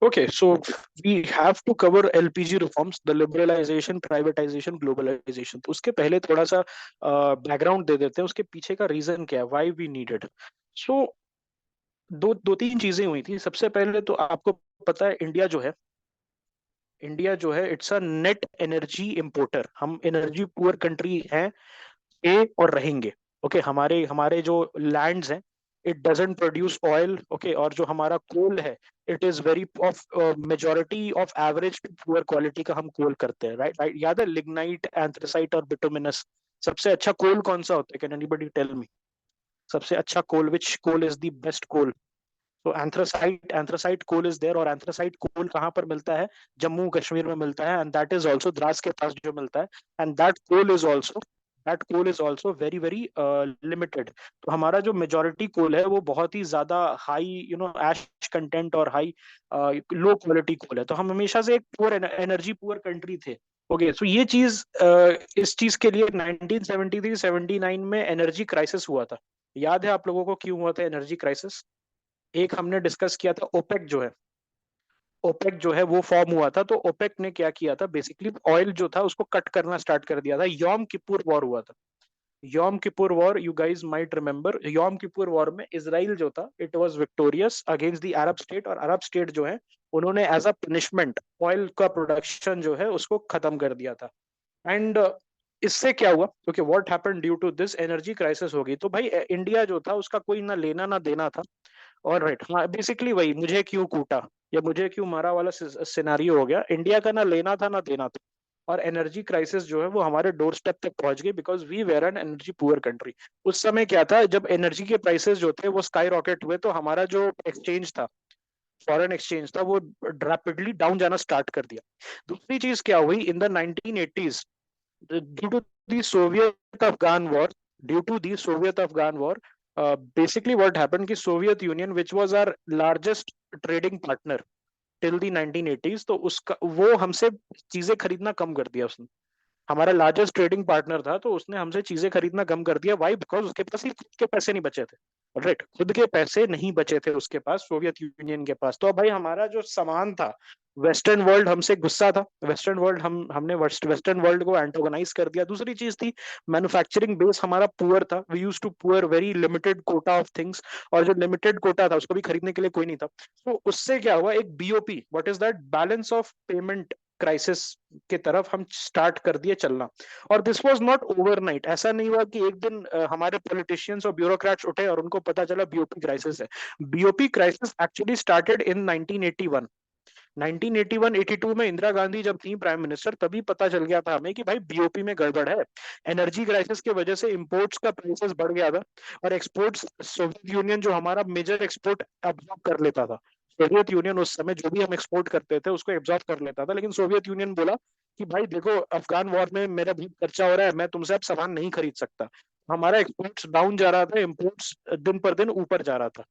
Okay, so we have to cover LPG reforms, the liberalization, privatization, globalization. तो उसके पहले थोड़ा सा बैकग्राउंड दे देते हैं, उसके पीछे का रीजन क्या है, व्हाई वी नीडेड. सो दो दो तीन चीजें हुई थी. सबसे पहले तो आपको पता है, इंडिया जो है it's a net energy importer. हम एनर्जी पुअर कंट्री हैं, थे और रहेंगे. ओके, हमारे हमारे जो लैंड्स हैं, it doesn't produce oil. Okay, और जो हमारा कोल है, it is very of majority of average to poor quality का हम कोल करते हैं. राइट राइट, याद है लिग्नाइट, एंथ्रासाइट और बिटुमिनस. सबसे अच्छा कोल कौन सा होता है? Can anybody tell me? सबसे अच्छा coal, which coal is the best coal? तो एंथ्रासाइट कोल इज देयर. और एंथ्रासाइट कोल कहाँ पर मिलता है? जम्मू कश्मीर में मिलता है. And that is also Dras के पास जो मिलता है. And that coal is also very very limited. तो हमारा जो मेजोरिटी कोल है वो बहुत ही ज्यादा हाई एश कंटेंट और हाई लो क्वालिटी कोल है. तो हम हमेशा से एक पुअर एनर्जी पुअर कंट्री थे. ओके, सो ये चीज इस चीज के लिए 1973-79 में एनर्जी क्राइसिस हुआ था. याद है आप लोगों को क्यों हुआ था एनर्जी क्राइसिस? एक हमने डिस्कस किया था, ओपेक जो है वो फॉर्म हुआ था. तो ओपेक ने क्या किया था, बेसिकली ऑयल जो था उसको कट करना स्टार्ट कर दिया था. योम किपुर वॉर हुआ था. Yom Kippur war, you guys might remember. Yom Kippur war में इसराइल जो था, it was victorious against the Arab state. और अरब स्टेट जो है, उन्होंने एज अ पनिशमेंट ऑयल का प्रोडक्शन जो है उसको खत्म कर दिया था. एंड इससे क्या हुआ? क्योंकि what happened due to this, energy crisis हो गई. तो भाई इंडिया जो था उसका कोई ना लेना ना देना था. और राइट, हाँ, बेसिकली वही मुझे क्यों कूटा या मुझे क्यों मारा वाला सिनेरियो हो गया. इंडिया का ना लेना था ना देना था. और एनर्जी क्राइसिस जो है वो हमारे डोर स्टेप तक पहुंच गई, because we were an energy poor country. उस समय क्या था, जब एनर्जी के प्राइसेस जो थे वो स्काई रॉकेट हुए, तो हमारा जो एक्सचेंज था, फॉरेन एक्सचेंज था, वो रैपिडली डाउन जाना स्टार्ट कर दिया. दूसरी चीज क्या हुई in the 1980s, due to the Soviet Afghan war. Due to the Soviet Afghan war, basically what happened कि Soviet Union which was our largest trading partner till the 1980s, तो उसका वो हमसे चीजें खरीदना कम कर दिया उसने. हमारा लार्जेस्ट ट्रेडिंग पार्टनर था, तो उसने हमसे चीजें खरीदना कम कर दिया. वाई? बिकॉज उसके पास ही खुद के पैसे नहीं बचे थे. राइट, खुद के पैसे नहीं बचे थे उसके पास, सोवियत यूनियन के पास. तो अब भाई हमारा जो सामान था, वेस्टर्न वर्ल्ड हमसे गुस्सा था. वेस्टर्न वर्ल्ड हमने वेस्टर्न वर्ल्ड को एंटोगनाइज कर दिया. दूसरी चीज थी, मैन्युफैक्चरिंग बेस हमारा पुअर था. We use to poor very limited quota of things. और जो लिमिटेड कोटा था उसको भी खरीदने के लिए कोई नहीं था. तो उससे क्या हुआ, एक BOP, what is that, balance of payment crisis के तरफ हम स्टार्ट कर दिए चलना. और दिस वाज नॉट ओवरनाइट. ऐसा नहीं हुआ कि एक दिन हमारे पॉलिटिशियंस और ब्यूरोक्रेट्स उठे और उनको पता चला बीओपी क्राइसिस है. BOP crisis actually started in 1981. 1981-82 में इंदिरा गांधी जब थी प्राइम मिनिस्टर, तभी पता चल गया था हमें कि भाई बीओपी में गड़बड़ है. एनर्जी क्राइसिस की वजह से इंपोर्ट्स का प्राइसेस बढ़ गया था. और एक्सपोर्ट्स, सोवियत यूनियन जो हमारा मेजर एक्सपोर्ट एब्जॉर्ब कर लेता था, सोवियत यूनियन उस समय जो भी हम एक्सपोर्ट करते थे उसको एब्जॉर्ब कर लेता था. लेकिन सोवियत यूनियन बोला कि भाई देखो, अफगान वॉर में मेरा बहुत खर्चा हो रहा है, मैं तुमसे अब सामान नहीं खरीद सकता. हमारा एक्सपोर्ट्स डाउन जा रहा था, इम्पोर्ट्स दिन पर दिन ऊपर जा रहा था.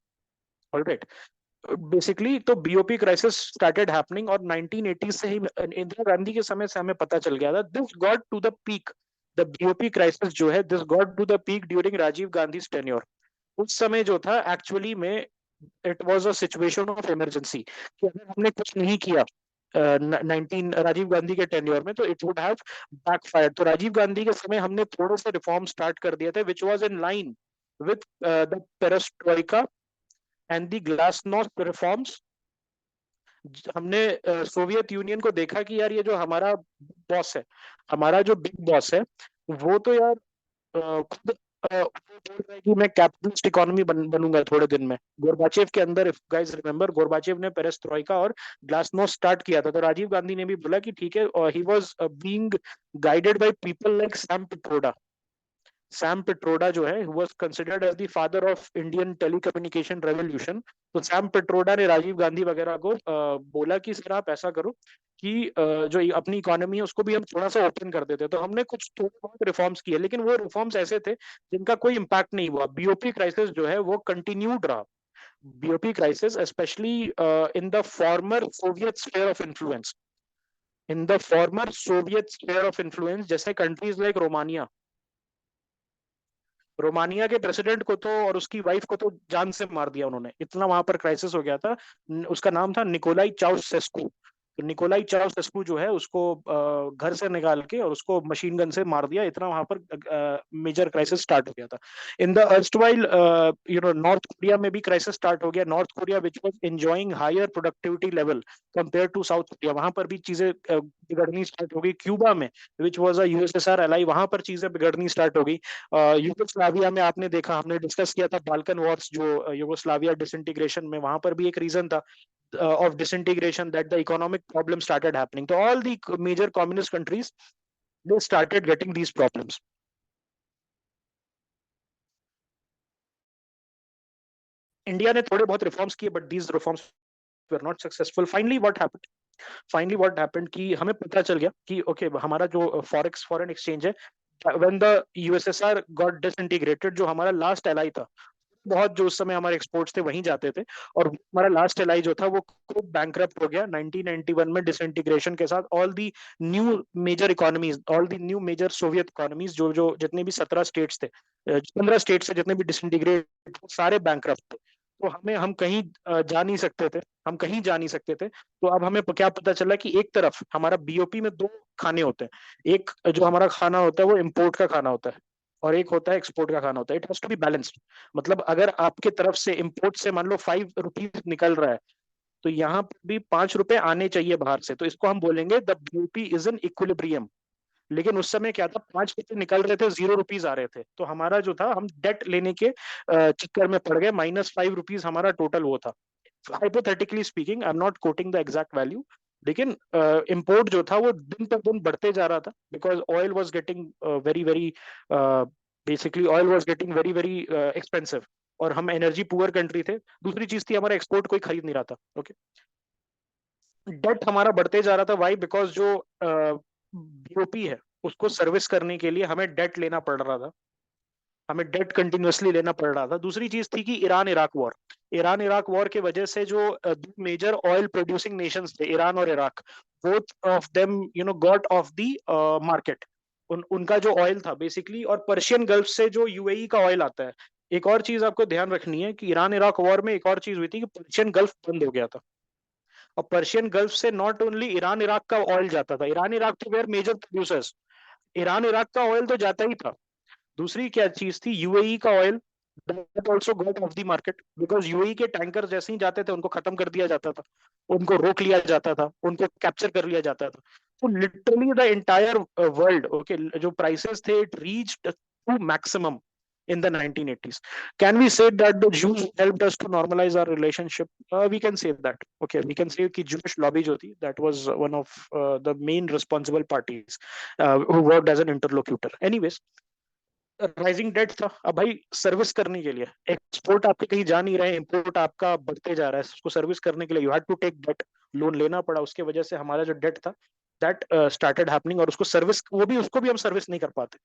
ऑलराइट, बेसिकली तो बीओपी क्राइसिस स्टार्टेड हैपनिंग. और 1980 से ही इंदिरा गांधी के समय से हमें पता चल गया था. This got to the peak, the BOP crisis जो है, this got to the peak during Rajiv Gandhi tenure. उस समय जो था एक्चुअली में, it was a situation of emergency, कि अगर हमने कुछ नहीं किया 19 राजीव गांधी के टेन्योर में, तो इट वुड हैव बैकफायर. तो राजीव गांधी के समय हमने थोड़े से रिफॉर्म स्टार्ट कर दिए थे, which was in line with the perestroika and the glasnost reforms. हमने सोवियत यूनियन को देखा कि यार ये जो हमारा बॉस है, हमारा जो बिग बॉस है, वो तो यार खुद वो बोल रहा है कि मैं कैपिटलिस्ट इकोनॉमी बनूंगा थोड़े दिन में. गोरबाचेव के अंदर, इफ गाइस रिमेंबर, गोरबाचेव ने पेरेस्ट्रोइका और ग्लासनोस्ट स्टार्ट किया था. तो राजीव गांधी ने भी बोला कि ठीक है. He was being guided by people like Sam Pitroda. Sam Pitroda जो है, who was considered as the father of Indian telecommunication revolution. तो सैम पिट्रोडा ने राजीव गांधी वगैरह को बोला कि सर आप ऐसा करो कि जो अपनी इकोनॉमी है उसको भी हम थोड़ा सा ओपन कर देते हैं. तो हमने कुछ थोड़े बहुत रिफॉर्म्स किए, लेकिन वो रिफॉर्म्स ऐसे थे जिनका कोई इम्पैक्ट नहीं हुआ. बीओपी क्राइसिस जो है वो कंटिन्यूड रहा. BOP crisis specially in the former Soviet sphere of influence, in the former Soviet sphere of influence, जैसे कंट्रीज लाइक रोमानिया. रोमानिया के प्रेसिडेंट को तो और उसकी वाइफ को तो जान से मार दिया उन्होंने, इतना वहां पर क्राइसिस हो गया था। उसका नाम था निकोलाई चाउसेस्कू। तो निकोलाई चाउसेस्कू जो है उसको घर से निकाल के और उसको मशीन गन से मार दिया, इतना वहां पर मेजर क्राइसिस स्टार्ट हो गया था। In the erstwhile North Korea में भी क्राइसिस स्टार्ट हो गया। North Korea which was enjoying higher productivity level compare to South Korea, वहां पर भी चीजें बिगड़नी स्टार्ट हो गई। क्यूबा में which was a USSR ally, वहां पर चीजें बिगड़नी स्टार्ट हो गई। यूगोस्लाविया में आपने देखा, हमने डिस्कस किया था बाल्कन वॉर्स, जो यूगोस्लाविया डिसइंटीग्रेशन में, वहां पर भी एक रीजन था of disintegration that the economic problem started happening. So all the major communist countries, they started getting these problems. India ने थोड़े बहुत रिफॉर्म्स किए, but these reforms were not successful. Finally what happened कि हमें पता चल गया कि ओके हमारा जो फॉरेक्स फॉरेन एक्सचेंज है, when the USSR got disintegrated, जो हमारा लास्ट एलाई था, बहुत जो उस समय हमारे एक्सपोर्ट्स थे वहीं जाते थे, और हमारा लास्ट एलाई जो था वो खूब बैंकरप्ट हो गया 1991 में डिसइंटीग्रेशन के साथ। All the new major economies, all the new major Soviet economies, जो जो जितने भी 17 स्टेट्स थे, 15 स्टेट्स से जितने भी डिसइंटीग्रेट, सारे बैंकरप्ट थे। तो हम कहीं जा नहीं सकते थे, हम कहीं जा नहीं सकते थे। तो अब हमें क्या पता चला कि एक तरफ हमारा बीओपी में दो खाने होते हैं, एक जो हमारा खाना होता है वो इम्पोर्ट का खाना होता है, और एक होता है एक्सपोर्ट का खाना होता है। It has to be balanced. मतलब अगर आपके तरफ से इम्पोर्ट से मान लो 5 रुपीज निकल रहा है, तो यहाँ पर भी 5 रुपए आने चाहिए बाहर से, तो इसको हम बोलेंगे the BOP is in equilibrium. लेकिन उस समय क्या था, 5 रुपए निकल रहे थे, 0 रुपीज आ रहे थे, तो हमारा जो था, हम डेट लेने के चक्कर में पड़ गए, -5 रुपीज हमारा टोटल वो था। Hypothetically speaking, I am not coating the exact value, लेकिन इम्पोर्ट जो था वो दिन पर दिन बढ़ते जा रहा था, because oil was getting very very, basically oil was getting very very expensive, और हम एनर्जी पुअर कंट्री थे। दूसरी चीज थी, हमारा एक्सपोर्ट कोई खरीद नहीं रहा था। ओके, डेट हमारा बढ़ते जा रहा था। वाई? बिकॉज जो बीओपी है उसको सर्विस करने के लिए हमें डेट लेना पड़ रहा था, हमें डेट कंटिन्यूअसली लेना पड़ रहा था। दूसरी चीज थी कि Iran Iraq war, Iran Iraq war के वजह से जो दो मेजर ऑयल प्रोड्यूसिंग नेशंस थे, ईरान और Iraq, both of them got off the market, उनका जो ऑयल था बेसिकली, और पर्शियन गल्फ से जो यूएई का ऑयल आता है। एक और चीज आपको ध्यान रखनी है कि ईरान इराक वॉर में एक और चीज हुई थी कि पर्शियन गल्फ बंद हो गया था, और पर्शियन गल्फ से नॉट ओनली ईरान इराक का ऑयल जाता था, ईरान इराक तो were major producers, Iran Iraq का ऑयल तो जाता ही था। दूसरी क्या चीज थी, यूएई का oil, that also got off the market, because UAE के टैंकर जैसे ही जाते थे उनको खत्म कर दिया जाता था, उनको रोक लिया जाता था, उनको कैप्चर कर लिया जाता था। तो literally the entire world, okay, जो प्राइसेस थे, it reached to maximum in the 1980s. Can we say that the Jews helped us to normalize our relationship? We can say that. Okay, we can say कि Jewish lobby जो थी, that was one of the main responsible parties who worked as an interlocutor. Anyways, rising debt था। अब भाई service करने के लिए, export आपके कहीं जा नहीं रहे, इम्पोर्ट आपका बढ़ते जा रहा है, उसको सर्विस करने के लिए you had to take debt, loan लेना पड़ा। उसके वजह से हमारा जो डेट था, दैट स्टार्टेड हैपनिंग, और उसको सर्विस, वो भी उसको भी हम सर्विस नहीं कर पाते।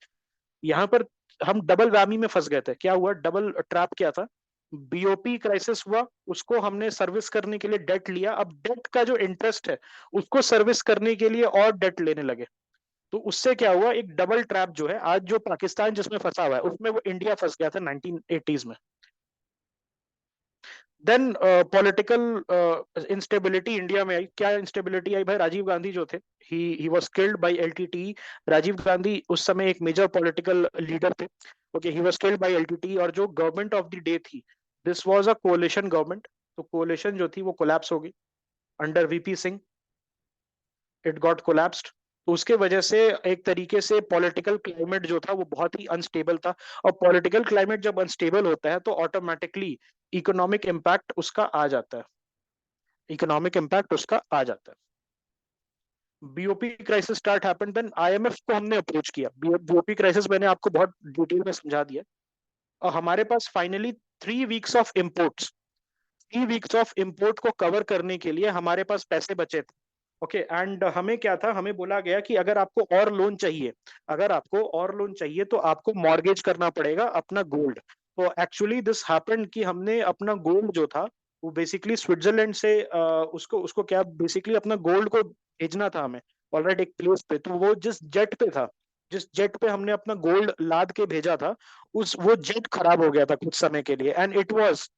यहाँ पर हम डबल वैमी में फंस गए थे। क्या हुआ, डबल ट्रैप क्या था, बीओपी क्राइसिस हुआ, उसको हमने सर्विस करने के लिए डेट लिया, अब डेट का जो इंटरेस्ट है उसको सर्विस करने के लिए और डेट लेने लगे। तो उससे क्या हुआ, एक डबल ट्रैप जो है, आज जो पाकिस्तान जिसमें फंसा हुआ है उसमें वो इंडिया फंस गया था 1980s में। देन पॉलिटिकल इंस्टेबिलिटी इंडिया में आई। क्या इंस्टेबिलिटी आई भाई, राजीव गांधी जो थे, he was killed by LTT. Rajiv Gandhi उस समय एक मेजर पॉलिटिकल लीडर थे। Okay, he was killed by LTT, और जो गवर्नमेंट ऑफ द डे थी, this was a coalition government. तो कोalition जो थी वो कोलैप्स हो गई under VP Singh, it got collapsed. तो उसके वजह से एक तरीके से पॉलिटिकल क्लाइमेट जो था वो बहुत ही अनस्टेबल था, और पॉलिटिकल क्लाइमेट जब अनस्टेबल होता है तो ऑटोमेटिकली इकोनॉमिक इम्पैक्ट उसका आ जाता है, इकोनॉमिक इम्पैक्ट उसका आ जाता है। BOP crisis start happened, then IMF को हमने अप्रोच किया। बीओपी क्राइसिस मैंने आपको बहुत डिटेल में समझा दिया, और हमारे पास finally 3 weeks of imports, 3 weeks of import को कवर करने के लिए हमारे पास पैसे बचे थे। ओके, एंड हमें क्या था, हमें बोला गया कि अगर आपको और लोन चाहिए, अगर आपको और लोन चाहिए तो आपको मॉर्गेज करना पड़ेगा अपना गोल्ड। तो एक्चुअली दिस हैपेंड कि हमने अपना गोल्ड जो था वो बेसिकली स्विट्जरलैंड से उसको उसको क्या, बेसिकली अपना गोल्ड को भेजना था हमें ऑलराइट एक प्लेस पे। तो वो जिस जेट पे था, जिस जेट पे हमने अपना गोल्ड लाद के भेजा था, उस वो जेट खराब हो गया था कुछ समय के लिए, and it was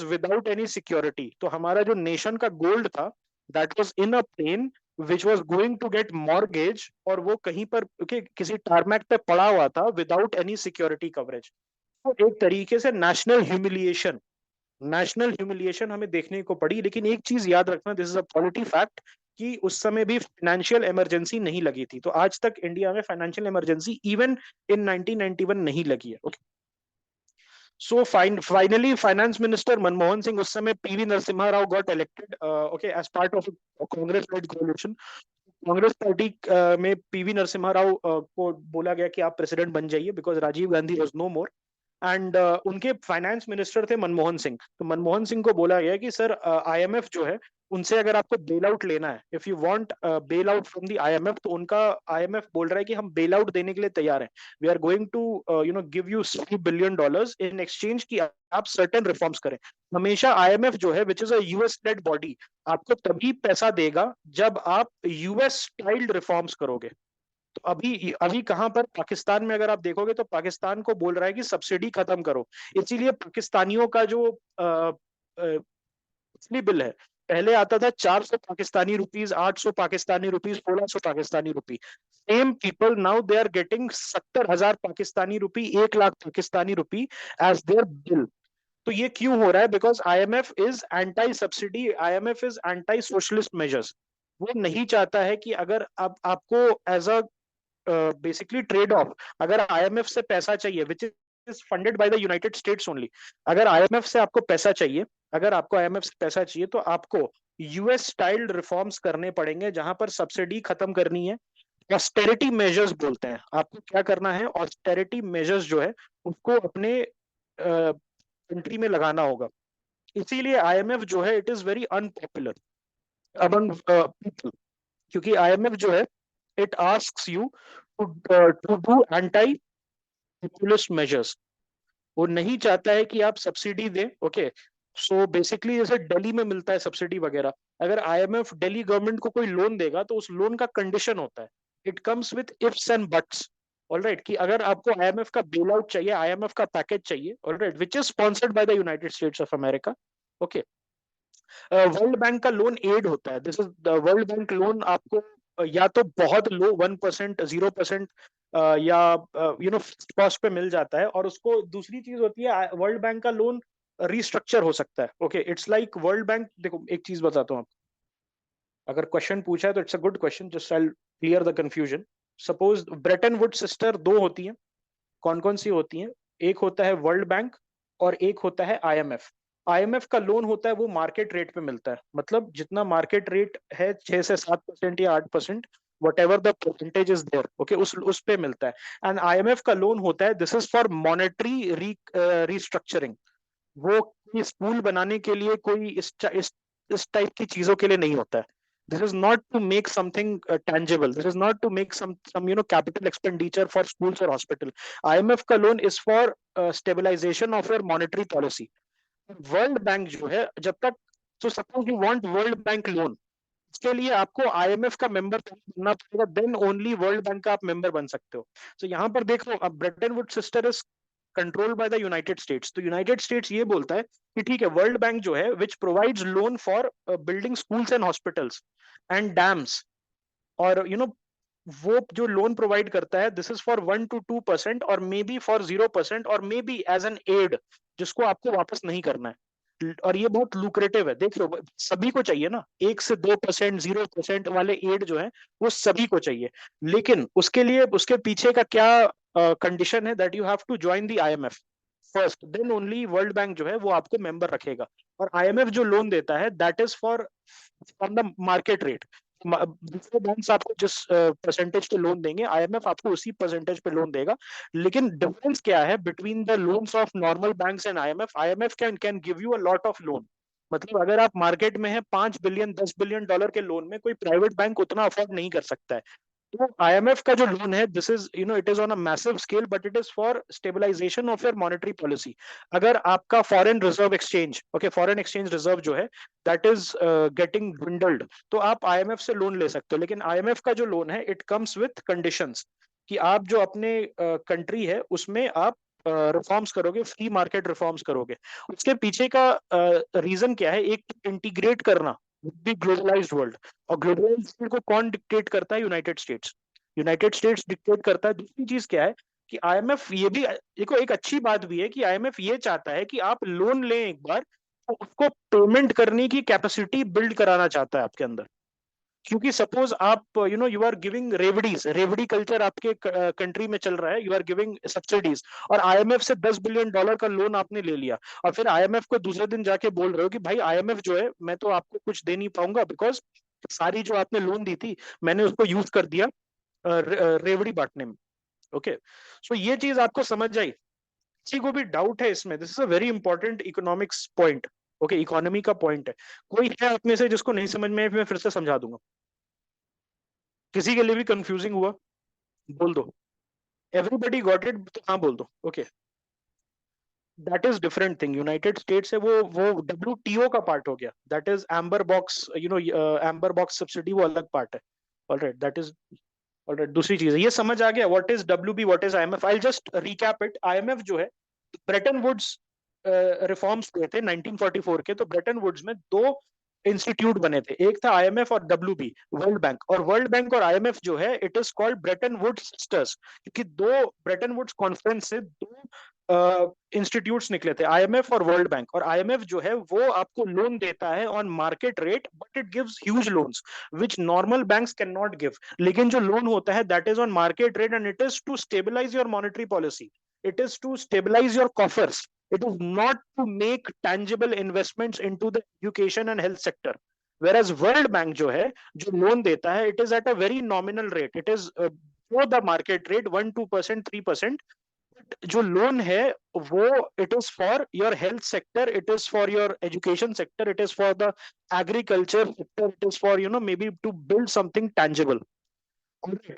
without any security. तो हमारा जो नेशन का गोल्ड था, that was in a plane which was going to get mortgage, और वो कहीं पर किसी टारमैक पे पड़ा हुआ था विदाउट एनी सिक्योरिटी कवरेज। तो एक तरीके से नेशनल ह्यूमिलिएशन हमें देखने को पड़ी। लेकिन एक चीज याद रखना, this is a polity fact, कि उस समय भी फाइनेंशियल इमरजेंसी नहीं लगी थी। तो आज तक इंडिया में फाइनेंशियल इमरजेंसी इवन इन 1991 नहीं लगी है। Okay, so finally finance minister Manmohan Singh, उस समय PV Narasimha Rao got elected, okay, as part of Congress led coalition. Congress party में पीवी नरसिम्हा राव को बोला गया कि आप प्रेसिडेंट बन जाइए, because Rajiv Gandhi was no more. And उनके फाइनेंस मिनिस्टर थे मनमोहन सिंह। तो मनमोहन सिंह को बोला गया कि सर, आईएमएफ जो है, उनसे अगर आपको बेल आउट लेना है, if you want bail out from the IMF, तो उनका आईएमएफ बोल रहा है कि हम बेल आउट देने के लिए तैयार हैं। We are going to give you $3 billion in exchange की आप सर्टेन रिफॉर्म्स करें। हमेशा आईएमएफ जो है, which is a US led body, आपको तभी पैसा देगा जब आप यूएस स्टाइल्ड रिफॉर्म्स करोगे। तो अभी अभी कहां पर, पाकिस्तान में अगर आप देखोगे तो पाकिस्तान को बोल रहा है कि सब्सिडी खत्म करो। इसीलिए पाकिस्तानियों का जो बिजली बिल है, पहले आता था 400 Pakistani rupees, 800 Pakistani rupees, 1600 Pakistani rupee. Same people now they are getting 70,000 Pakistani rupee, 1 lakh Pakistani rupee as their bill. तो ये क्यों हो रहा है? Because IMF is anti subsidy, IMF is anti socialist measures. वो नहीं चाहता है कि अगर आप आपको as a basically trade off, अगर आईएमएफ से पैसा चाहिए, which is funded by the United States only, अगर आईएमएफ से आपको पैसा चाहिए, अगर आपको आईएमएफ से पैसा चाहिए, तो आपको यूएस स्टाइल्ड रिफॉर्म्स करने पड़ेंगे, जहां पर सब्सिडी खत्म करनी है। ऑस्टेरिटी मेजर्स बोलते हैं। आपको क्या करना है? ऑस्टेरिटी मेजर्स जो है, उसको अपने कंट्री में लगाना होगा। इसीलिए आईएमएफ जो है, it is very unpopular among people, क्योंकि आईएमएफ जो है, it asks you to do anti populist measures. वो नहीं चाहता है कि आप सब्सिडी दें। ओके, सो बेसिकली जैसे दिल्ली में मिलता है सब्सिडी वगैरह, अगर आईएमएफ दिल्ली गवर्नमेंट को कोई लोन देगा, तो उस लोन का कंडीशन होता है, it comes with ifs and buts. All right, कि अगर आपको आईएमएफ का बेल आउट चाहिए, आईएमएफ का पैकेज चाहिए, all right, which is sponsored by the United States of America. Okay, world bank का लोन एड होता है, this is the world bank loan. आपको या तो बहुत लो 1%, 0%, या फिक्स्ड कॉस्ट पे मिल जाता है। और उसको दूसरी चीज होती है, वर्ल्ड बैंक का लोन रिस्ट्रक्चर हो सकता है। Okay, it's like world bank, देखो एक चीज बताता हूँ, अगर क्वेश्चन पूछा है तो it's a good question, just I clear the confusion. Suppose Brayton would sister दो होती हैं, कौन कौन सी होती हैं? एक होता है वर्ल्ड बैंक, और एक होता है आईएमएफ। आईएमएफ का लोन होता है, वो मार्केट रेट पे मिलता है, मतलब जितना मार्केट रेट है, 6 से 7% या 8%, whatever the percentage is there, okay, उस पे मिलता है। एंड आईएमएफ का लोन होता है, this is for monetary restructuring. वो कोई स्कूल बनाने के लिए, कोई इस टाइप की चीजों के लिए नहीं होता है। This is not to make something tangible. This is not to make some capital expenditure for schools or hospital. IMF का loan is for stabilization of your monetary policy. World Bank जो है, जब तक, so suppose you want World Bank loan, इसके लिए आपको IMF का member बनना पड़ेगा, देन ओनली वर्ल्ड बैंक का आप मेंबर बन सकते हो। तो यहाँ पर देख लो, अब Brayton would sister is controlled by the United states. तो यूनाइटेड स्टेट्स ये बोलता है कि ठीक है, वर्ल्ड बैंक जो है, which provides loan for building schools and hospitals and dams, और वो जो लोन प्रोवाइड करता है, दिस इज फॉर 1 to 2%, और मे बी फॉर 0%, और may be as an aid, जिसको आपको वापस नहीं करना है। और ये बहुत लुक्रेटिव है, देख लो, सभी को चाहिए ना, 1 से 2%, 0% वाले एड जो है, वो सभी को चाहिए। लेकिन उसके लिए, उसके पीछे का क्या कंडीशन है? That you have to join the IMF first, then only world bank जो है, वो आपको मेंबर रखेगा। और आईएमएफ जो लोन देता है, that is for from the market rate. दूसरे बैंक्स आपको जिस परसेंटेज पे लोन देंगे, आईएमएफ आपको उसी परसेंटेज पे लोन देगा। लेकिन डिफरेंस क्या है between the loans of normal banks and IMF? IMF can give you a lot of loan. मतलब अगर आप मार्केट में है, 5 बिलियन, $10 बिलियन के लोन में, कोई प्राइवेट बैंक उतना अफोर्ड नहीं कर सकता है। तो आईएमएफ का जो लोन है, this is it is on a massive scale, but it is for stabilization of your monetary policy. अगर आपका foreign reserve exchange, okay, foreign exchange reserve जो है, दैट इज गेटिंग dwindled, तो आप आईएमएफ से लोन ले सकते हो। लेकिन आईएमएफ का जो लोन है, इट कम्स विथ कंडीशंस, कि आप जो अपने कंट्री है उसमें आप रिफॉर्म्स करोगे, फ्री मार्केट रिफॉर्म्स करोगे। उसके पीछे का रीजन क्या है? एक इंटीग्रेट करना विद द ग्लोबलाइज्ड वर्ल्ड। और ग्लोबलाइज्ड वर्ल्ड को कौन डिक्टेट करता है? United states. United states dictate करता है। दूसरी चीज क्या है कि आईएमएफ ये भी देखो, एक अच्छी बात भी है कि आईएमएफ ये चाहता है कि आप लोन लें एक बार, तो उसको पेमेंट करने की कैपेसिटी बिल्ड कराना चाहता है आपके अंदर। क्योंकि सपोज आप यू आर गिविंग रेवड़ीज, रेवड़ी कल्चर आपके कंट्री में चल रहा है, यू आर गिविंग सब्सिडीज, और आईएमएफ से $10 बिलियन का लोन आपने ले लिया, और फिर आईएमएफ को दूसरे दिन जाके बोल रहे हो कि भाई आईएमएफ जो है, मैं तो आपको कुछ दे नहीं पाऊंगा, बिकॉज सारी जो आपने लोन दी थी मैंने उसको यूज कर दिया रेवड़ी बांटने में। ओके, सो ये चीज आपको समझ आई? किसी को भी डाउट है इसमें? This is a very important economics point. Okay, economy का पॉइंट है। कोई है आप में से जिसको नहीं समझ में आया? मैं फिर से समझा दूंगा। किसी के लिए भी कंफ्यूजिंग हुआ? बोल दो। एवरीबडी गॉट इट तो हाँ बोल दो। Okay, that is different thing. United states है वो WTO का पार्ट हो गया। That is amber box, amber box subsidy, वो अलग पार्ट है। Alright, that is alright. दूसरी चीज है, ये समझ आ गया what is WB, what is IMF। I just recap it. IMF जो है, ब्रेटन वुड्स रिफॉर्म्स हुए थे 1944 के, तो ब्रेटन वुड्स में दो इंस्टीट्यूट बने थे, एक था IMF और WB, वर्ल्ड बैंक। और वर्ल्ड बैंक और IMF जो है, it is called Bretton Woods sisters, क्योंकि दो ब्रेटन वुड्स कॉन्फ्रेंस से दो इंस्टीट्यूट्स निकले थे, IMF और वर्ल्ड बैंक। और IMF जो है वो आपको लोन देता है on market rate, but it gives huge loans which normal banks can not give. लेकिन जो लोन होता है that is on market rate, and it is to stabilize your monetary policy, it is to stabilize your coffers. It is not to make tangible investments into the education and health sector. Whereas World Bank जो है, जो loan देता है, it is at a very nominal rate. It is below the market rate, 1-2%, 3%. जो loan है वो it is for your health sector, it is for your education sector, it is for the agriculture sector, it is for maybe to build something tangible.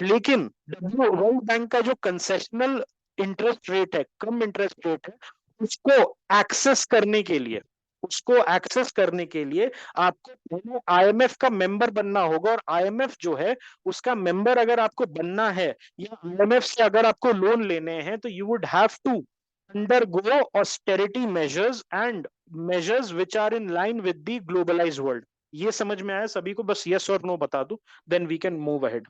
लेकिन world bank का जो concessional interest rate है, कम interest rate है, उसको access करने के लिए उसको एक्सेस करने के लिए आपको पहले IMF का मेंबर बनना होगा। और IMF जो है, उसका मेंबर अगर आपको बनना है, या IMF से अगर आपको लोन लेने हैं, तो you would have to undergo austerity measures and measures which are in line with the globalized world. ये समझ में आया सभी को? बस yes और no बता दो, then we can move ahead.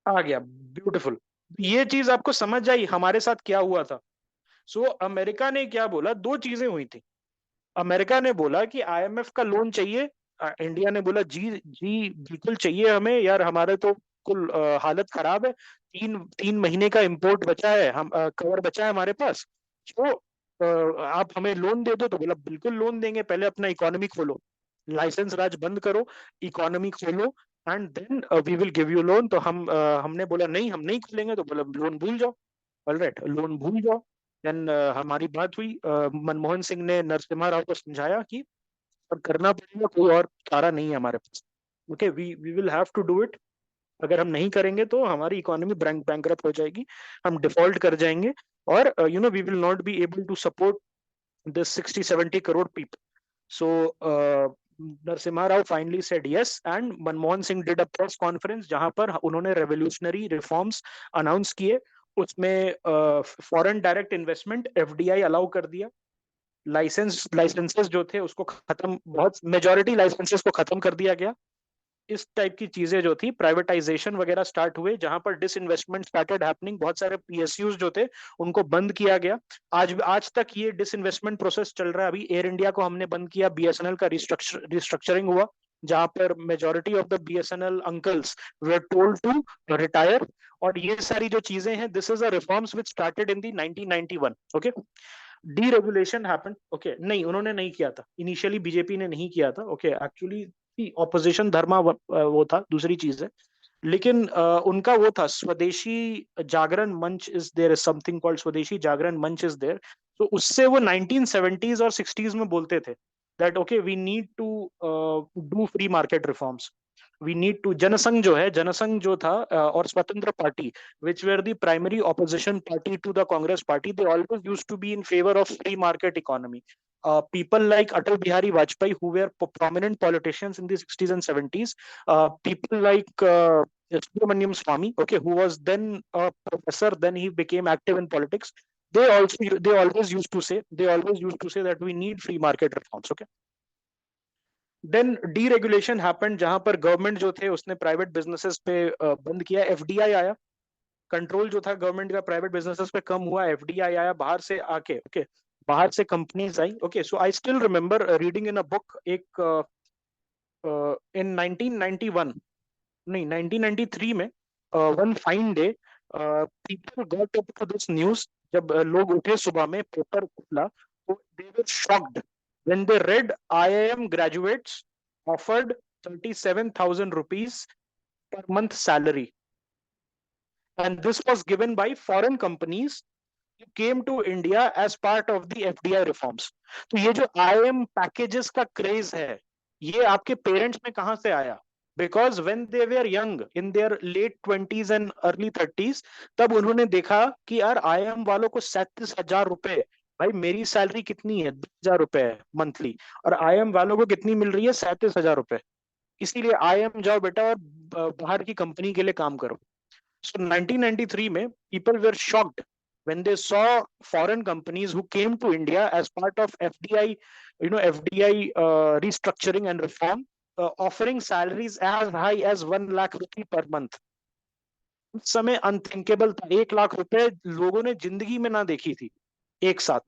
आ गया, ब्यूटीफुल। ये चीज आपको समझ आई हमारे साथ क्या हुआ था? अमेरिका ने क्या बोला? दो चीजें हुई थी। अमेरिका ने बोला कि IMF का लोन चाहिए। इंडिया ने बोला जी जी बिल्कुल चाहिए हमें यार, हमारे तो कुल हालत खराब है, 3 महीने का इंपोर्ट बचा है, हम कवर बचा है हमारे पास, तो आप हमें लोन दे दो। तो बोला बिल्कुल लोन देंगे, पहले अपना इकोनॉमी खोलो, लाइसेंस राज बंद करो, इकोनॉमी खोलो, and then we will give you loan. तो हमने बोला नहीं, हम नहीं खोलेंगे। तो बोला लोन भूल जाओ। ऑलराइट, लोन भूल जाओ। देन हमारी बात हुई, मनमोहन सिंह ने नरसिम्हा राव को समझाया कि अब करना पड़ेगा, कोई और चारा नहीं है हमारे पास। Okay, we will have to do it. अगर हम नहीं करेंगे तो हमारी इकोनॉमी बैंकरप्ट हो जाएगी, हम डिफॉल्ट कर जाएंगे, और we will not be able to support this 60-70 crore people. So Narasimha Rao finally said yes, and Manmohan Singh did a press conference जहां पर उन्होंने रेवोल्यूशनरी रिफॉर्म्स अनाउंस किए। उसमें foreign direct investment FDI allow कर दिया, लाइसेंसेस जो थे उसको खत्म, बहुत मेजोरिटी लाइसेंसेस को खत्म कर दिया गया। इस टाइप की चीजें जो थी, प्राइवेटाइजेशन वगैरह स्टार्ट हुए, जहां पर डिसइन्वेस्टमेंट स्टार्टेड हैपनिंग, बहुत सारे PSUs जो थे उनको बंद किया गया। आज तक ये डिसइन्वेस्टमेंट प्रोसेस चल रहा है। अभी एयर इंडिया को हमने बंद किया, BSNL का रिस्ट्रक्चरिंग हुआ, जहां पर majority of the BSNL uncles were told to retire. और ये सारी जो चीजें हैं, this is a reforms which started in the 1991। Okay, deregulation happened. Okay, नहीं उन्होंने नहीं किया था, इनिशियली बीजेपी ने नहीं किया था। ओके, एक्चुअली ऑपोजिशन धर्मा वो था, दूसरी चीज है। लेकिन उनका वो था, Swadeshi Jagran Manch is there, is something called Swadeshi Jagran Manch is there. तो उससे वो 1970s और 60s में बोलते थे that okay we need to do free market reforms, we need to. Jana Sangh जो है, जनसंघ जो था और Swatantra party, which were the primary opposition party to the Congress party, they always used to be in favor of free market economy. People like Atal Bihari Vajpayee, who were prominent politicians in the 60s and 70s, people like Subramaniam Swamy, okay, who was then a professor, then he became active in politics. They always used to say that we need free market reforms. Okay. Then deregulation happened, जहां पर government जो थे उसने private businesses पे बंद किया, FDI आया, control जो था गवर्नमेंट का प्राइवेट बिजनेसेस पे कम हुआ, एफडीआई आया बाहर से आके, ओके, बाहर से कंपनीज आई। Okay, so I still remember reading in a book, एक इन 1991, नहीं 1993 में, one fine day people got up to this news, जब लोग उठे सुबह में पेपर खुला तो they were shocked when they read IIM graduates offered 37,000 rupees per month salary, and this was given by foreign companies who came to India as part of the FDI reforms. तो ये जो IIM packages का craze है, ये आपके parents में कहां से आया? Because when they were young, in their late 20s and early 30s, तब उन्होंने देखा कि यार IIM वालों को 37,000 रुपए, भाई मेरी सैलरी कितनी है, 10,000 रुपए मंथली, और IIM वालों को कितनी मिल रही है, 37,000 रुपए, इसीलिए IIM जाओ बेटा और बाहर की कंपनी के लिए काम करो। So 1993 में people were shocked when they saw foreign companies who came to India as part of FDI, FDI restructuring and reform, offering salaries as high as 1 lakh rupee per month. उस समय unthinkable था, 1 लाख रुपए लोगों ने जिंदगी में ना देखी थी एक साथ,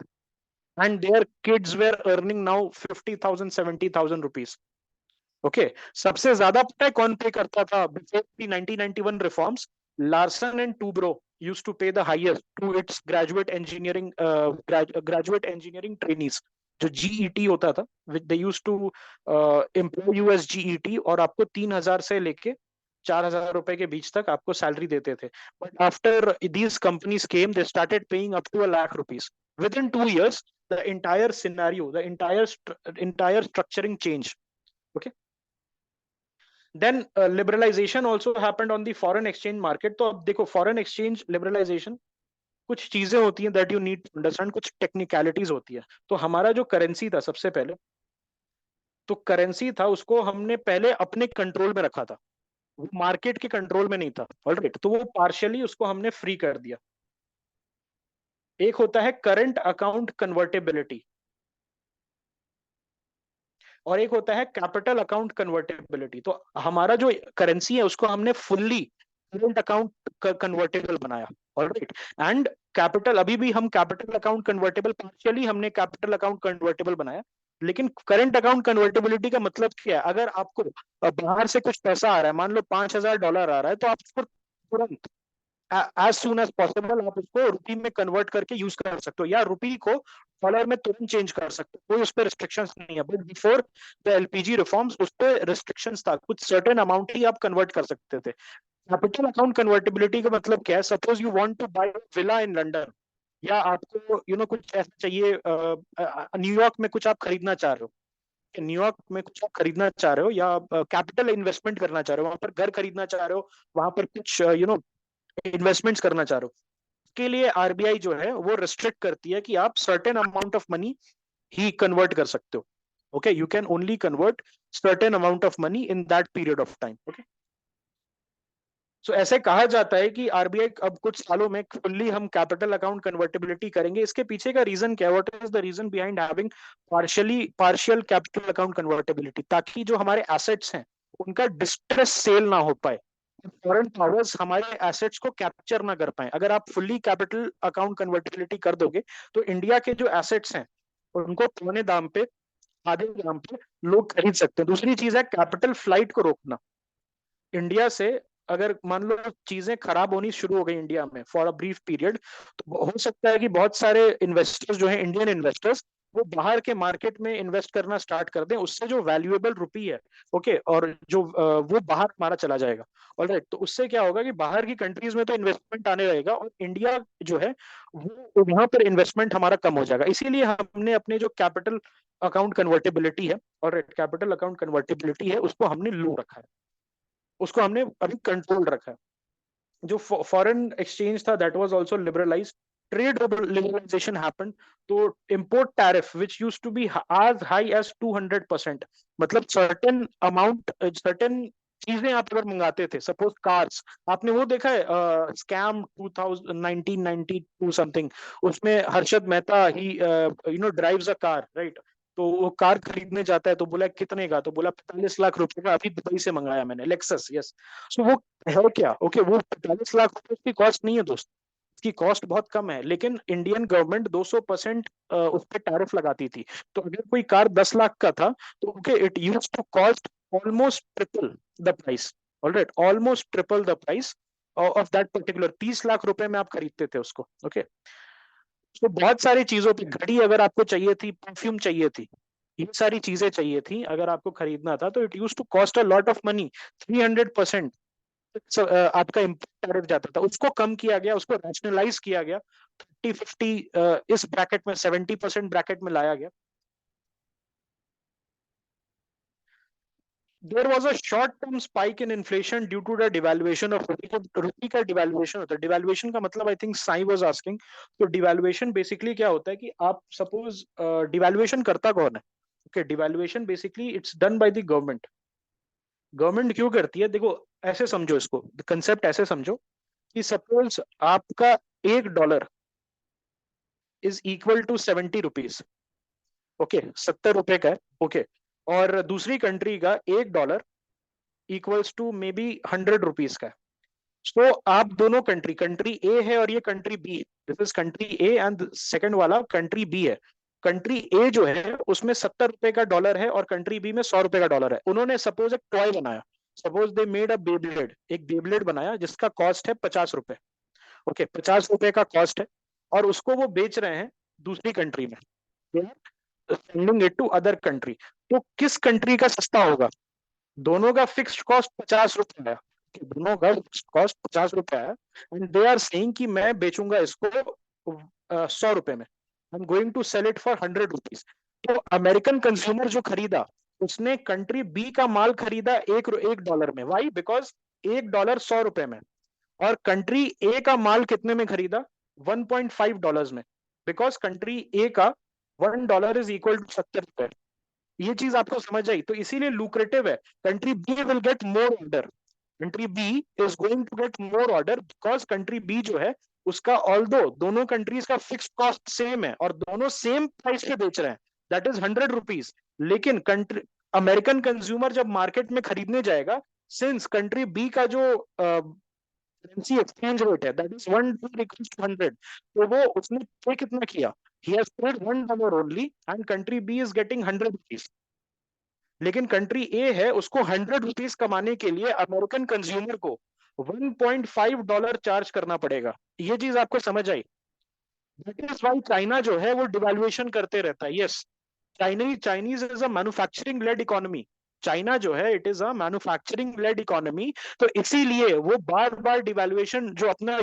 and their kids were earning now 50,000 70,000 rupees. Okay, सबसे ज्यादा पता है कौन पे करता था before the 1991 reforms? Larsen and Toubro used to pay the highest to its graduate engineering trainees, जो जीईटी होता था, they used to employ you as GET, और आपको 3,000 से लेके 4,000 रुपए के बीच तक आपको सैलरी देते थे। But after these companies came, they started paying up to 1 lakh rupees within 2 years. The entire scenario, the entire structuring changed. Okay. Then liberalization also happened on the foreign exchange market. तो अब देखो foreign exchange liberalization, कुछ चीजें होती हैं that you need to understand, कुछ technicalities होती है। तो हमारा जो करेंसी था सबसे पहले, तो करेंसी था उसको हमने पहले अपने कंट्रोल में रखा था, वो मार्केट के कंट्रोल में नहीं था। ऑलराइट, तो वो पार्शियली उसको हमने फ्री कर दिया। एक होता है करंट अकाउंट कन्वर्टेबिलिटी, और एक होता है कैपिटल अकाउंट कन्वर्टेबिलिटी। तो हमारा जो करेंसी है उसको हमने फुल्ली करंट अकाउंट कन्वर्टेबल बनाया। ऑलराइट, एंड कैपिटल, अभी भी हम कैपिटल अकाउंट कन्वर्टेबल, पार्शियली हमने कैपिटल अकाउंट कन्वर्टेबल बनाया। लेकिन करंट अकाउंट कन्वर्टेबिलिटी का मतलब क्या है? अगर आपको बाहर से कुछ पैसा आ रहा है, मान लो $5,000 आ रहा है, तो आप उसको तुरंत एज सून एज पॉसिबल आप उसको रुपी में कन्वर्ट करके यूज कर सकते हो, या रुपी को डॉलर में तुरंत चेंज कर सकते हो, कोई उस पर रिस्ट्रिक्शंस नहीं है। But before the LPG reforms उस पर रिस्ट्रिक्शंस था, कुछ सर्टेन अमाउंट ही आप कन्वर्ट कर सकते थे। कैपिटल अकाउंट कन्वर्टेबिलिटी का मतलब क्या है? Suppose you want to buy villa in London, या आपको कुछ ऐसा चाहिए, न्यूयॉर्क में कुछ आप खरीदना चाह रहे हो, न्यूयॉर्क में कुछ आप खरीदना चाह रहे हो, या कैपिटल इन्वेस्टमेंट करना चाह रहे हो, वहां पर घर खरीदना चाह रहे हो, वहां पर कुछ इन्वेस्टमेंट्स करना चाह रहे हो, के लिए आरबीआई जो है वो रिस्ट्रिक्ट करती है कि आप सर्टेन अमाउंट ऑफ मनी ही कन्वर्ट कर सकते हो। Okay, you can only convert certain amount of money in that period of time. Okay, so ऐसे कहा जाता है कि आरबीआई अब कुछ सालों में फुल्ली हम कैपिटल अकाउंट कन्वर्टेबिलिटी करेंगे। इसके पीछे का रीजन क्या है? What is the reason behind having partial capital account convertibility? ताकि जो हमारे एसेट्स हैं उनका डिस्ट्रेस सेल ना हो पाए, फॉरेन पावर्स हमारे एसेट्स को कैप्चर ना कर पाए। अगर आप फुल्ली कैपिटल अकाउंट कन्वर्टेबिलिटी कर दोगे तो इंडिया के जो एसेट्स हैं उनको पौने दाम पे, आधे दाम पे लोग खरीद सकते हैं। दूसरी चीज है कैपिटल फ्लाइट को रोकना। इंडिया से अगर मान लो चीजें खराब होनी शुरू हो गई इंडिया में फॉर अ ब्रीफ पीरियड, तो हो सकता है कि बहुत सारे इन्वेस्टर्स जो हैं, इंडियन इन्वेस्टर्स, वो बाहर के मार्केट में इन्वेस्ट करना स्टार्ट कर दें, उससे जो वैल्यूएबल रुपी है, ओके, और जो वो बाहर हमारा चला जाएगा। ऑलराइट, तो उससे क्या होगा कि बाहर की कंट्रीज में तो इन्वेस्टमेंट आने रहेगा और इंडिया जो है वो वहां पर इन्वेस्टमेंट हमारा कम हो जाएगा। इसीलिए हमने अपने जो कैपिटल अकाउंट कन्वर्टेबिलिटी है, और कैपिटल अकाउंट कन्वर्टेबिलिटी है, उसको हमने लो रखा है, उसको हमने अभी कंट्रोल रखा है। जो फॉरेन एक्सचेंज था that was also liberalised, trade liberalisation happened. तो import tariff which used to be as high as 200%, मतलब सर्टेन चीजें आप अगर मंगाते थे, सपोज कार्स, आपने वो देखा है स्कैम 1992 समथिंग, उसमें हर्षद मेहता ही ड्राइव्स अ कार, राइट? तो वो कार खरीदने जाता है तो बोला कितने का, तो बोला 45 लाख रुपए का, अभी दुबई से मंगाया मैंने, लेक्सस, यस। सो वो है क्या, ओके, वो 45 लाख रुपए की कॉस्ट नहीं है दोस्त, की कॉस्ट बहुत कम है, लेकिन इंडियन गवर्नमेंट 200% उस पर टैरिफ लगाती थी। तो अगर कोई कार 10 लाख का था, तो okay, it use to cost almost triple the price, alright, almost triple the price of that particular, 30 lakh रुपए में आप खरीदते थे उसको, ओके। तो बहुत सारी चीजों पे, घड़ी अगर आपको चाहिए थी, परफ्यूम चाहिए थी, ये सारी चीजें चाहिए थी, अगर आपको खरीदना था, तो it use to cost a lot of money, 300% आपका इम्पोर्ट टैरिफ जाता था, उसको कम किया गया, उसको रैशनलाइज किया गया, 30-50 इस ब्रैकेट में, 70% ब्रैकेट में लाया गया। There was a short term spike in inflation due to the devaluation of rupee. Rupee का डिवैल्यूएशन होता है, डिवैल्यूएशन का मतलब, I think Sai was asking, तो डिवैल्यूएशन बेसिकली क्या होता है कि आप सपोज, डिवैल्यूएशन करता कौन है, okay, devaluation basically it's done by the government. Government क्यों करती है, देखो, ऐसे समझो इसको, कंसेप्ट ऐसे समझो कि सपोज आपका $1 is equal to 70 rupees, okay, 70 रुपए का है, ओके, और दूसरी कंट्री का $1 equals to may be 100 rupees का है। सो आप दोनों कंट्री, कंट्री ए है और ये कंट्री बी है, this is country A and second वाला कंट्री बी है। कंट्री ए जो है उसमें 70 रुपए का डॉलर है और कंट्री बी में 100 रुपए का डॉलर है। उन्होंने सपोज एक टॉय बनाया, suppose they made a Beyblade, एक बेब्लेड बनाया जिसका कॉस्ट है 50 रुपए, ओके, 50 रुपए का कॉस्ट है, और उसको वो बेच रहे हैं दूसरी कंट्री में, sending it to other country. तो किस कंट्री का सस्ता होगा? दोनों का फिक्स्ड कॉस्ट 50 रुपए है, दोनों का फिक्स्ड कॉस्ट 50 रुपए है, एंड दे आर सेइंग कि मैं बेचूंगा इसको 100 रुपए में, I am going to sell it for 100 rupees. तो अमेरिकन कंज्यूमर जो खरीदा, उसने कंट्री बी का माल खरीदा $1 में, वाई? बिकॉज $1 100 रुपए में, और कंट्री ए का माल कितने में खरीदा? $1.5 में, बिकॉज कंट्री ए का $1 इज इक्वल टू 70 रुपए। ये चीज आपको समझ आई? तो इसीलिए लुक्रेटिव है, country B will get more order, country B is going to get more order, because country B जो है उसका, ऑल्दो दोनों कंट्रीज का फिक्स्ड कॉस्ट सेम है और दोनों सेम प्राइस पे बेच रहे हैं, दैट इज 100 रुपीज, लेकिन कंट्री, अमेरिकन कंज्यूमर जब मार्केट में खरीदने जाएगा, सिंस कंट्री बी का जो करेंसी एक्सचेंज रेट है दैट इज $1 तो वो उसने पे कितना किया? He has paid $1 only and country B is getting 100 rupees. लेकिन कंट्री ए है, उसको 100 रुपीज कमाने के लिए अमेरिकन कंज्यूमर को $1.5 चार्ज करना पड़ेगा। ये चीज आपको समझ आई? दैट इज वाई चाइना जो है वो डिवैल्यूएशन करते रहता है। Yes, Chinese is a manufacturing led economy. China जो है it is a manufacturing led economy, तो इसीलिए वो बार बार डिवैल्यूएशन, जो अपना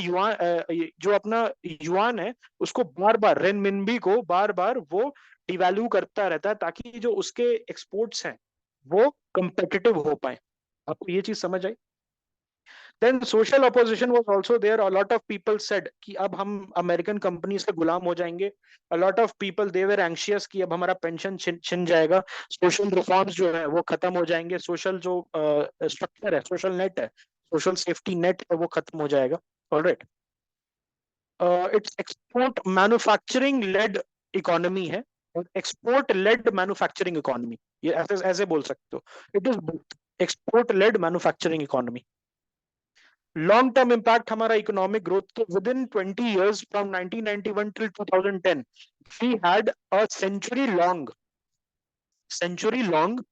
युआन है उसको बार बार, रेनमिनबी को बार बार वो डिवैल्यू करता रहता है, ताकि जो उसके एक्सपोर्ट्स हैं वो कंपेटिटिव हो पाए। आपको ये चीज समझ आई? Then social opposition was also there, a lot of people said कि अब हम अमेरिकन कंपनी से गुलाम हो जाएंगे, a lot of people they were anxious कि अब हमारा पेंशन छिन जाएगा, सोशल रिफॉर्म्स जो है वो खत्म हो जाएंगे, सोशल जो स्ट्रक्चर है, सोशल नेट है, सोशल सेफ्टी नेट है, वो खत्म हो जाएगा। Alright, it's export manufacturing led economy है, और एक्सपोर्ट लेड मैन्युफैक्चरिंग इकोनॉमी, ये ऐसे ऐसे बोल सकते हो, it is export led manufacturing economy. Long term impact हमारा इकोनॉमिक ग्रोथ, तो within 20 years from 1991 till 2010 we had a century long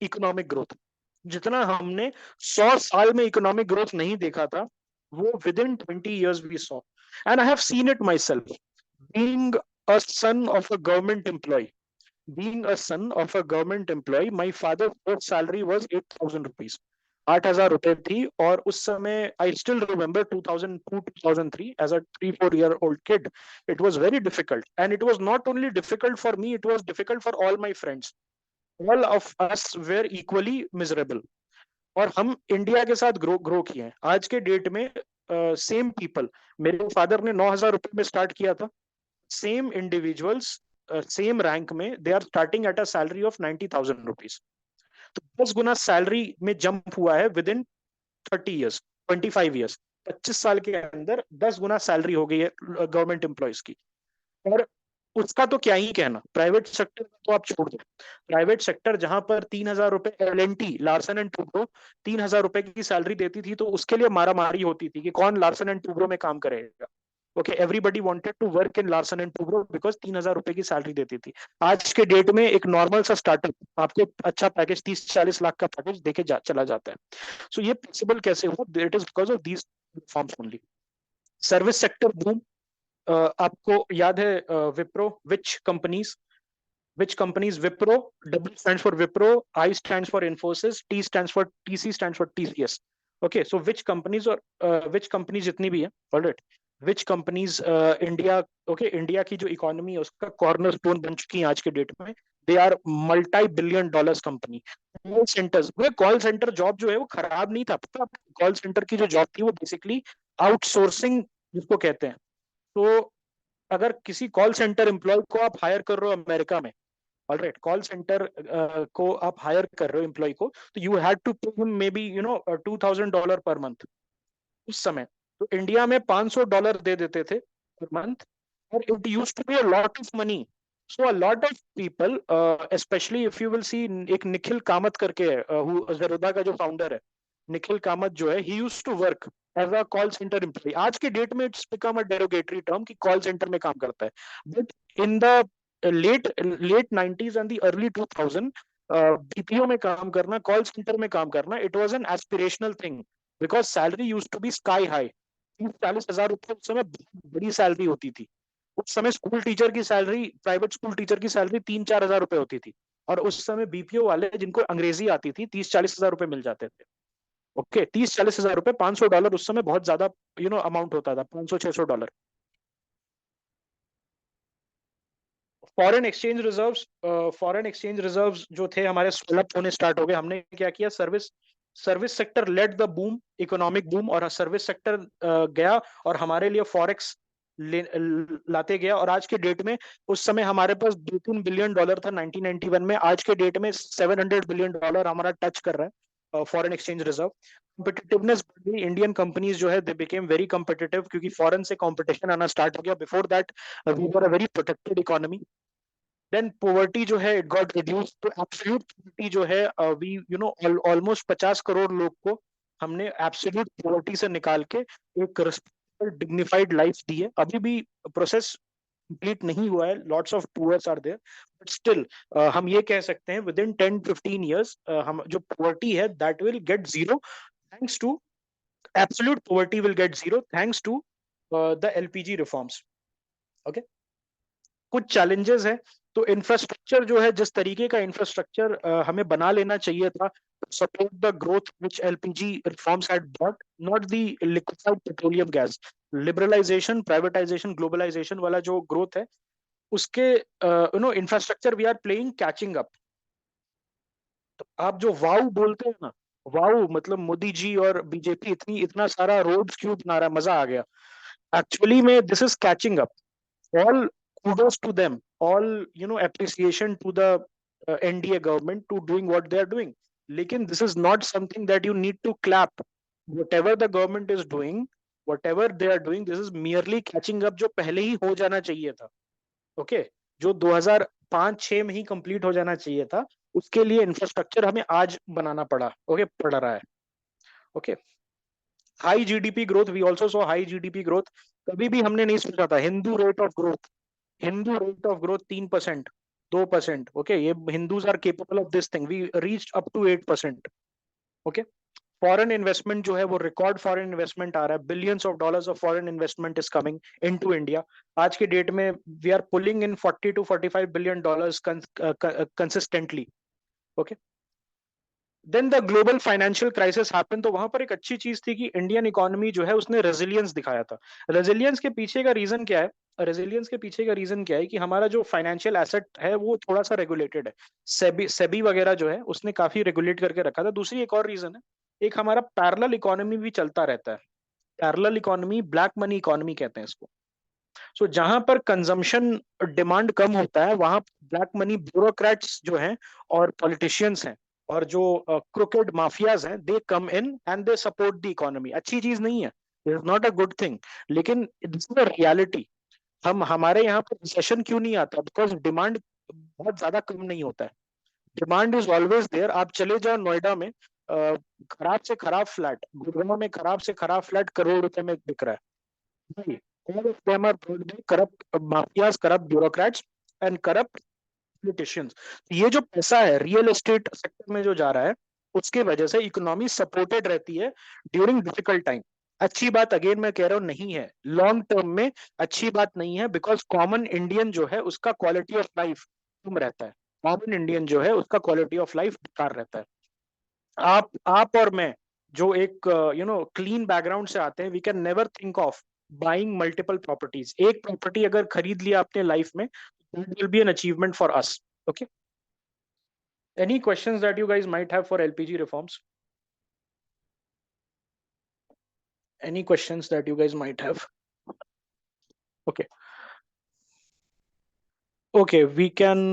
economic growth. जितना हमने 100 साल में इकोनॉमिक ग्रोथ नहीं देखा था, वो within 20 years we saw, and I have seen it myself, being a son of a government employee, my father first salary was 8,000 rupees, 8,000 रुपए थी। और उस समय I still remember 2002-2003 as a 3-4 year old kid, it was very difficult, and it was not only difficult for me, it was difficult for all my friends, all of us where equally miserable. और हम India के साथ grow किए हैं। आज के date में same people, मेरे फादर ने 9,000 रुपए में स्टार्ट किया था, सेम इंडिविजुअल्स सेम रैंक में they are starting at a salary of 90,000 rupees. तो 10 गुना सैलरी में जंप हुआ है विद इन 30 ईयर्स, 25 ईयर्स। 25 साल के अंदर 10 गुना सैलरी हो गई है गवर्नमेंट एम्प्लॉयज की। और उसका तो क्या ही कहना, प्राइवेट सेक्टर तो आप छोड़ दो। प्राइवेट सेक्टर जहां पर 3,000 रुपए एलएनटी, लार्सन एंड टूब्रो 3,000 रुपए की सैलरी देती थी, तो उसके लिए मारा मारी होती थी कि कौन लार्सन एंड टूब्रो में काम करेगा। Okay, everybody wanted to work in Larsen and Toubro because 3,000 रुपए की सैलरी देती थी। आज के डेट में एक नॉर्मल सा स्टार्टअप आपको अच्छा पैकेज 30-40 लाख का पैकेज देके चला जाता है। सो ये पॉसिबल कैसे हुआ? It is because of these forms only. Service sector boom, आपको याद है Wipro, which companies? Wipro, W stands for Wipro, I stands for Infosys, TC stands for TCS. Okay, so which companies जितनी भी है, alright, which companies India, okay, India की जो economy है उसका कॉर्नर स्टोन बन चुकी है आज के डेट में। They are multi-billion-dollar company. Call centres, वो कॉल सेंटर जॉब जो है वो खराब नहीं था, पता? कॉल सेंटर की जो जॉब थी वो बेसिकली आउटसोर्सिंग जिसको कहते हैं। तो अगर किसी कॉल सेंटर एम्प्लॉय को आप हायर कर रहे हो अमेरिका में, ऑलराइट, कॉल सेंटर को आप हायर कर रहे हो एम्प्लॉय को, तो you had to pay him may be $2,000 पर मंथ उस समय। तो इंडिया में $500 दे देते थे पर मंथ, और it use to be a lot of money. So a lot of people, especially if you will see, एक निखिल कामत करके है, जेरोदा का जो फाउंडर है, निखिल कामत जो है, he use to work as a call centre employ. आज के डेट में it's become a derogatory term कि कॉल सेंटर में काम करता है, but in the late 90s and the early 2000, BPO में काम करना, कॉल सेंटर में काम करना, it was an aspirational thing because salary use to be sky high. 30-40 हजार रुपए उस समय बहुत बड़ी सैलरी होती थी। उस समय स्कूल टीचर की सैलरी, प्राइवेट स्कूल टीचर की सैलरी 3-4 हजार रुपए होती थी। और उस समय बीपीओ वाले जिनको अंग्रेजी आती थी 30-40 हजार रुपए मिल जाते थे। ओके, 30-40 हजार रुपए, $500 उस समय बहुत ज्यादा अमाउंट होता था, $500-600। फॉरेन एक्सचेंज रिजर्व्स जो थे हमारे स्वैप होने स्टार्ट हो गए। हमने क्या किया, service service sector led the boom, economic boom, और सर्विस सेक्टर गया और हमारे लिए फॉरेक्स लाते गया। और आज के डेट में, उस समय हमारे पास $2-3 बिलियन था 1991 में, आज के डेट में $700 बिलियन हमारा टच कर रहा है फॉरेन एक्सचेंज रिजर्व। कॉम्पिटिटिवनेस बढ़ गई, इंडियन कंपनीज जो है दे बिकेम वेरी कॉम्पिटिटिव, क्योंकि फॉरेन से कंपटीशन आना स्टार्ट हो गया। Before that we were a very protected economy. Then poverty जो है, it got reduce to absolute poverty जो है, वी ऑलमोस्ट 50 करोड़ लोग को हमने एब्सोल्यूट पोवर्टी से निकाल के एक रिस्पेक्टेबल डिग्निफाइड लाइफ दी है। अभी भी प्रोसेस कंप्लीट नहीं हुआ है, lots of tours are there, but still हम ये कह सकते हैं विद इन 10-15 ईयर्स हम जो पोवर्टी है that will get zero, thanks to absolute poverty will get zero thanks to the LPG reforms. Okay, कुछ चैलेंजेस है। तो इंफ्रास्ट्रक्चर जो है, जिस तरीके का इंफ्रास्ट्रक्चर हमें बना लेना चाहिए था, support the growth which LPG reforms had brought, not the liquefied petroleum gas. Liberalization, privatization, globalization वाला जो ग्रोथ है, उसके infrastructure we are playing catching up. तो आप जो वाव बोलते हैं ना, वाव मतलब मोदी जी और बीजेपी इतना सारा रोड्स क्यों बना रहा है, मजा आ गया। एक्चुअली में this is catching up. All kudos to them, all appreciation to the NDA government to doing what they are doing. लेकिन this is not something that you need to clap. Whatever the government is doing, whatever they are doing, this is merely catching up जो पहले ही हो जाना चाहिए था। Okay, जो 2005-6 में ही complete हो जाना चाहिए था, उसके लिए इंफ्रास्ट्रक्चर हमें आज बनाना पड़ा। ओके, पड़ रहा है। Okay, high GDP growth, we also saw high GDP growth. कभी भी हमने नहीं सोचा था Hindu rate of growth 3%, 2%। Okay, ये Hindus are capable of this thing, we reach up to 8%। Okay, foreign investment जो है वो रिकॉर्ड फॉरेन इन्वेस्टमेंट आ रहा है, billions of dollars of foreign investment is coming into India. आज के डेट में we are pulling in $40-45 billion consistently. Okay, then the global financial crisis happen. तो वहां पर एक अच्छी चीज थी कि इंडियन इकोनॉमी जो है उसने रेजिलियंस दिखाया था। रेजिलियंस के पीछे का रीजन क्या है? रेजिलियंस के पीछे का रीजन क्या है कि हमारा जो फाइनेंशियल एसेट है वो थोड़ा सा रेगुलेटेड है। सेबी सेबी वगैरह जो है उसने काफी रेगुलेट करके रखा था। दूसरी एक और रीजन है, एक हमारा पैरेलल इकोनॉमी भी चलता रहता है। Parallel economy, black money economy कहते हैं इसको। सो जहां पर कंजम्पशन डिमांड कम होता है, वहां ब्लैक मनी ब्यूरोक्रेट्स जो हैं और पॉलिटिशियंस हैं, और जो क्रोकेड माफियाज हैं, they come in and they support the economy. अच्छी चीज नहीं है, it is not a good thing, लेकिन दिस इज अ रियलिटी। हम हमारे यहाँ पर रिसेशन क्यों नहीं आता? बिकॉज डिमांड बहुत ज्यादा कम नहीं होता है। Demand is always there. आप चले जाओ नोएडा में, खराब से खराब फ्लैट, गुड़गांव में खराब से खराब फ्लैट करोड़ रुपए में बिक रहा है भाई। all of them are corrupt mafias, corrupt bureaucrats and corrupt politicians। ये जो पैसा है रियल एस्टेट सेक्टर में जो जा रहा है, उसके वजह से इकोनॉमी सपोर्टेड रहती है ड्यूरिंग डिफिकल्ट टाइम। अच्छी बात अगेन मैं कह रहा हूं नहीं है, लॉन्ग टर्म में अच्छी बात नहीं है, बिकॉज कॉमन इंडियन जो है उसका क्वालिटी ऑफ लाइफ कम रहता है। कॉमन इंडियन जो है उसका क्वालिटी ऑफ लाइफ बेकार रहता है। आप और मैं जो एक क्लीन बैकग्राउंड से आते हैं, we can never think of buying multiple properties. एक प्रॉपर्टी अगर खरीद लिया अपने लाइफ में, that will be an achievement for us. Okay, any questions that you guys might have for LPG reforms? Any questions that you guys might have? Okay, okay, we can